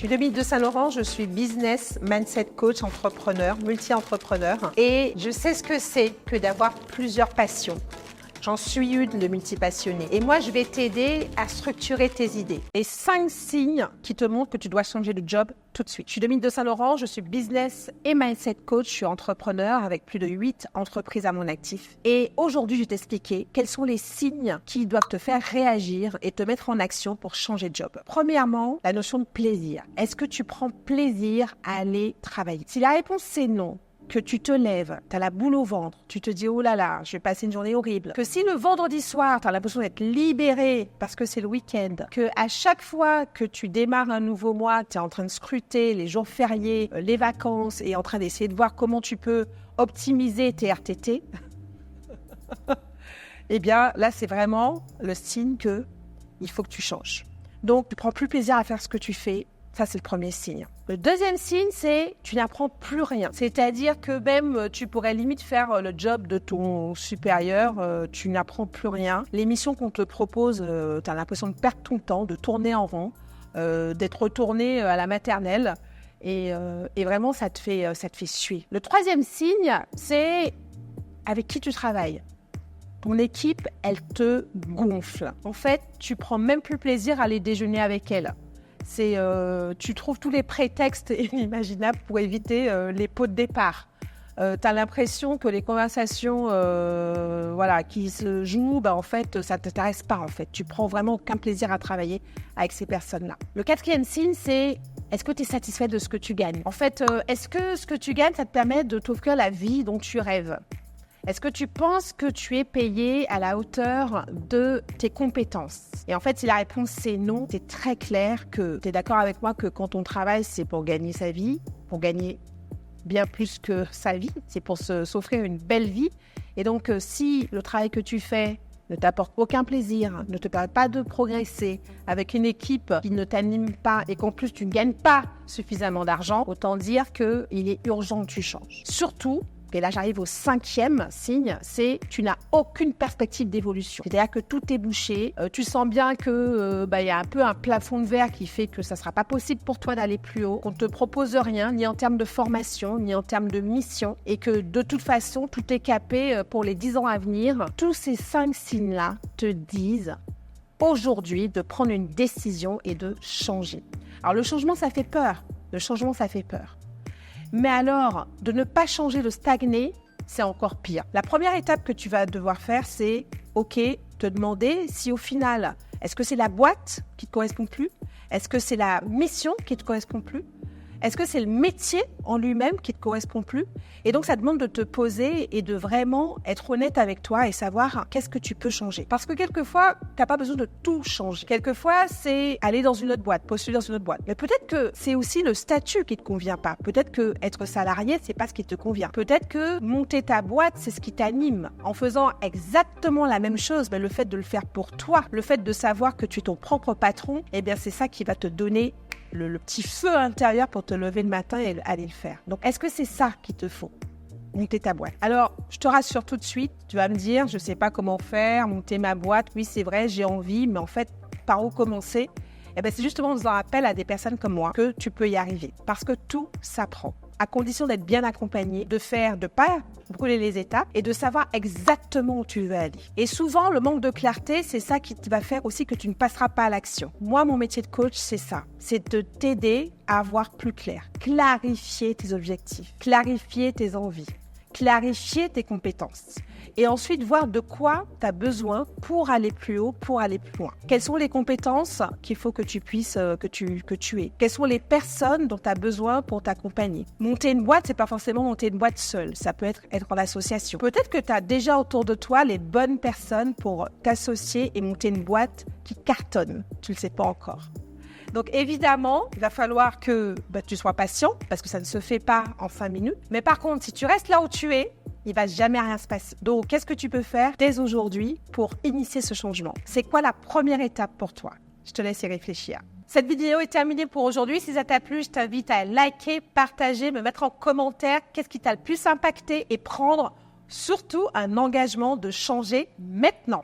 suis Dominique de Saint-Laurent, je suis business, mindset coach, entrepreneur, multi-entrepreneur. Et je sais ce que c'est que d'avoir plusieurs passions. J'en suis une de multipassionnée. Et moi, je vais t'aider à structurer tes idées. Les 5 signes qui te montrent que tu dois changer de job tout de suite. Je suis Dominique de Saint-Laurent, je suis business et mindset coach. Je suis entrepreneur avec plus de 8 entreprises à mon actif. Et aujourd'hui, je vais t'expliquer quels sont les signes qui doivent te faire réagir et te mettre en action pour changer de job. Premièrement, la notion de plaisir. Est-ce que tu prends plaisir à aller travailler? Si la réponse c'est non, que tu te lèves, tu as la boule au ventre, tu te dis « Oh là là, je vais passer une journée horrible », que si le vendredi soir, tu as l'impression d'être libéré parce que c'est le week-end, que à chaque fois que tu démarres un nouveau mois, tu es en train de scruter les jours fériés, les vacances et en train d'essayer de voir comment tu peux optimiser tes RTT, eh bien là, c'est vraiment le signe qu'il faut que tu changes. Donc, tu prends plus plaisir à faire ce que tu fais. Ça, c'est le premier signe. Le deuxième signe, c'est tu n'apprends plus rien. C'est-à-dire que même tu pourrais limite faire le job de ton supérieur, tu n'apprends plus rien. Les missions qu'on te propose, tu as l'impression de perdre ton temps, de tourner en rond, d'être retourné à la maternelle. Et vraiment, ça te fait suer. Le troisième signe, c'est avec qui tu travailles. Ton équipe, elle te gonfle. En fait, tu prends même plus plaisir à aller déjeuner avec elle. Tu trouves tous les prétextes inimaginables pour éviter les pots de départ. Tu as l'impression que les conversations qui se jouent, en fait, ça ne t'intéresse pas. En fait. Tu prends vraiment aucun plaisir à travailler avec ces personnes-là. Le quatrième signe, c'est est-ce que tu es satisfait de ce que tu gagnes? En fait, est-ce que ce que tu gagnes, ça te permet de t'offrir la vie dont tu rêves? Est-ce que tu penses que tu es payé à la hauteur de tes compétences? Et en fait, si la réponse c'est non, c'est très clair que tu es d'accord avec moi que quand on travaille, c'est pour gagner sa vie, pour gagner bien plus que sa vie, c'est pour s'offrir une belle vie. Et donc, si le travail que tu fais ne t'apporte aucun plaisir, ne te permet pas de progresser, avec une équipe qui ne t'anime pas et qu'en plus tu ne gagnes pas suffisamment d'argent, autant dire qu'il est urgent que tu changes. Surtout, et là, j'arrive au 5e signe, c'est tu n'as aucune perspective d'évolution. C'est-à-dire que tout est bouché. Tu sens bien que y a un peu un plafond de verre qui fait que ça ne sera pas possible pour toi d'aller plus haut, qu'on ne te propose rien, ni en termes de formation, ni en termes de mission, et que de toute façon, tout est capé pour les 10 ans à venir. Tous ces 5 signes-là te disent aujourd'hui de prendre une décision et de changer. Alors, le changement, ça fait peur. Mais alors, de ne pas changer, de stagner, c'est encore pire. La première étape que tu vas devoir faire, c'est, te demander si au final, est-ce que c'est la boîte qui ne te correspond plus? Est-ce que c'est la mission qui ne te correspond plus? Est-ce que c'est le métier en lui-même qui ne te correspond plus? Et donc, ça demande de te poser et de vraiment être honnête avec toi et savoir qu'est-ce que tu peux changer. Parce que quelquefois, tu n'as pas besoin de tout changer. Quelquefois, c'est aller dans une autre boîte, postuler dans une autre boîte. Mais peut-être que c'est aussi le statut qui ne te convient pas. Peut-être que être salarié, c'est pas ce qui te convient. Peut-être que monter ta boîte, c'est ce qui t'anime. En faisant exactement la même chose, le fait de le faire pour toi, le fait de savoir que tu es ton propre patron, c'est ça qui va te donner le petit feu intérieur pour te lever le matin et aller le faire. Donc, est-ce que c'est ça qu'il te faut? Monter ta boîte. Alors, je te rassure tout de suite, tu vas me dire, je ne sais pas comment faire, monter ma boîte. Oui, c'est vrai, j'ai envie, mais en fait, par où commencer? C'est justement en faisant appel à des personnes comme moi que tu peux y arriver. Parce que tout s'apprend. À condition d'être bien accompagné, de pas brûler les étapes et de savoir exactement où tu veux aller. Et souvent, le manque de clarté, c'est ça qui va faire aussi que tu ne passeras pas à l'action. Moi, mon métier de coach, c'est ça. C'est de t'aider à voir plus clair. Clarifier tes objectifs, clarifier tes envies, clarifier tes compétences. Et ensuite, voir de quoi tu as besoin pour aller plus haut, pour aller plus loin. Quelles sont les compétences qu'il faut que tu puisses, que tu aies? Quelles sont les personnes dont tu as besoin pour t'accompagner? Monter une boîte, c'est pas forcément monter une boîte seule. Ça peut être en association. Peut-être que tu as déjà autour de toi les bonnes personnes pour t'associer et monter une boîte qui cartonne. Tu le sais pas encore. Donc évidemment, il va falloir que tu sois patient parce que ça ne se fait pas en 5 minutes. Mais par contre, si tu restes là où tu es, il ne va jamais rien se passer. Donc, qu'est-ce que tu peux faire dès aujourd'hui pour initier ce changement? C'est quoi la première étape pour toi? Je te laisse y réfléchir. Cette vidéo est terminée pour aujourd'hui. Si ça t'a plu, je t'invite à liker, partager, me mettre en commentaire qu'est-ce qui t'a le plus impacté et prendre surtout un engagement de changer maintenant.